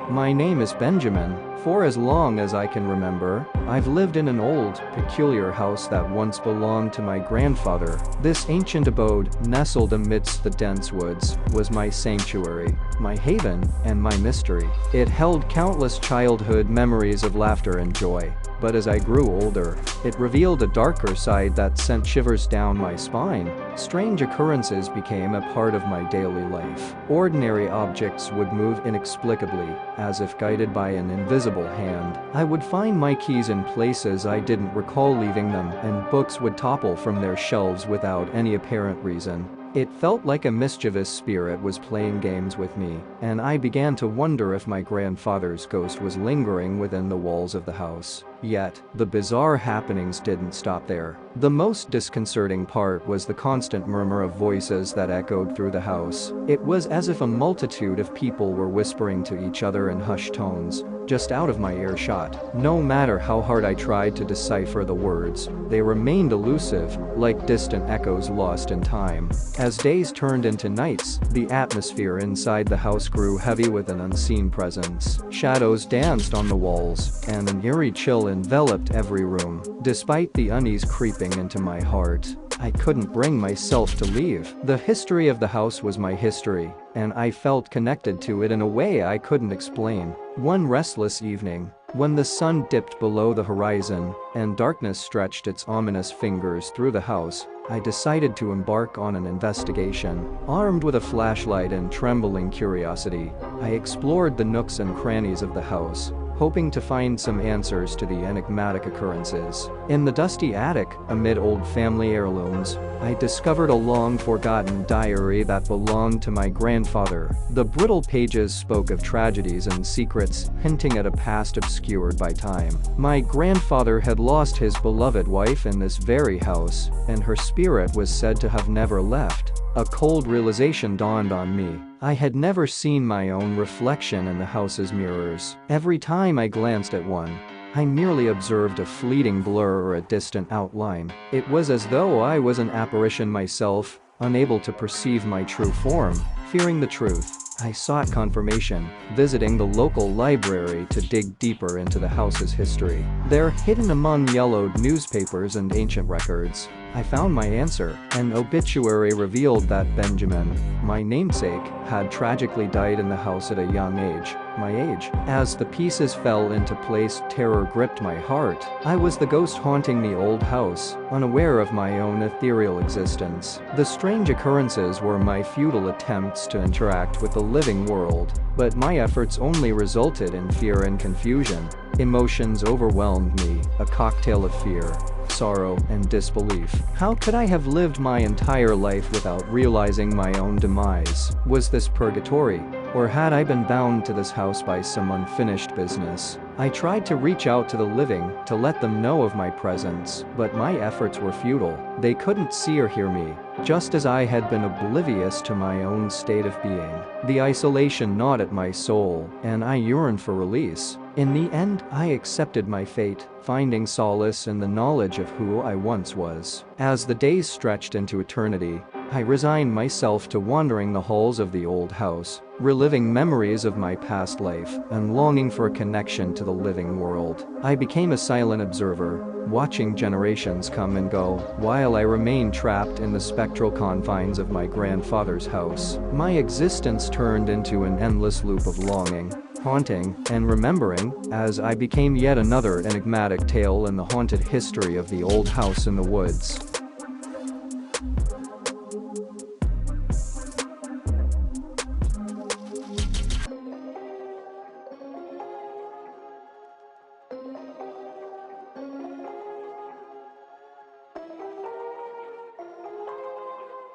My name is Benjamin. For as long as I can remember, I've lived in an old, peculiar house that once belonged to my grandfather. This ancient abode, nestled amidst the dense woods, was my sanctuary, my haven, and my mystery. It held countless childhood memories of laughter and joy. But as I grew older, it revealed a darker side that sent shivers down my spine. Strange occurrences became a part of my daily life. Ordinary objects would move inexplicably, as if guided by an invisible hand. I would find my keys in places I didn't recall leaving them, and books would topple from their shelves without any apparent reason. It felt like a mischievous spirit was playing games with me, and I began to wonder if my grandfather's ghost was lingering within the walls of the house. Yet, the bizarre happenings didn't stop there. The most disconcerting part was the constant murmur of voices that echoed through the house. It was as if a multitude of people were whispering to each other in hushed tones, just out of my earshot. No matter how hard I tried to decipher the words, they remained elusive, like distant echoes lost in time. As days turned into nights, the atmosphere inside the house grew heavy with an unseen presence. Shadows danced on the walls, and an eerie chill enveloped every room. Despite the unease creeping into my heart, I couldn't bring myself to leave. The history of the house was my history, and I felt connected to it in a way I couldn't explain. One restless evening, when the sun dipped below the horizon and darkness stretched its ominous fingers through the house, I decided to embark on an investigation. Armed with a flashlight and trembling curiosity, I explored the nooks and crannies of the house, hoping to find some answers to the enigmatic occurrences. In the dusty attic, amid old family heirlooms, I discovered a long-forgotten diary that belonged to my grandfather. The brittle pages spoke of tragedies and secrets, hinting at a past obscured by time. My grandfather had lost his beloved wife in this very house, and her spirit was said to have never left. A cold realization dawned on me. I had never seen my own reflection in the house's mirrors. Every time I glanced at one, I merely observed a fleeting blur or a distant outline. It was as though I was an apparition myself, unable to perceive my true form. Fearing the truth, I sought confirmation, visiting the local library to dig deeper into the house's history. There, hidden among yellowed newspapers and ancient records, I found my answer. An obituary revealed that Benjamin, my namesake, had tragically died in the house at a young age. My age. As the pieces fell into place, terror gripped my heart. I was the ghost haunting the old house, unaware of my own ethereal existence. The strange occurrences were my futile attempts to interact with the living world, but my efforts only resulted in fear and confusion. Emotions overwhelmed me, a cocktail of fear, sorrow, and disbelief. How could I have lived my entire life without realizing my own demise? Was this purgatory? Or had I been bound to this house by some unfinished business? I tried to reach out to the living, to let them know of my presence, but my efforts were futile. They couldn't see or hear me, just as I had been oblivious to my own state of being. The isolation gnawed at my soul, and I yearned for release. In the end, I accepted my fate, finding solace in the knowledge of who I once was. As the days stretched into eternity, I resigned myself to wandering the halls of the old house, reliving memories of my past life and longing for a connection to the living world. I became a silent observer, watching generations come and go, while I remained trapped in the spectral confines of my grandfather's house. My existence turned into an endless loop of longing, haunting, and remembering, as I became yet another enigmatic tale in the haunted history of the old house in the woods.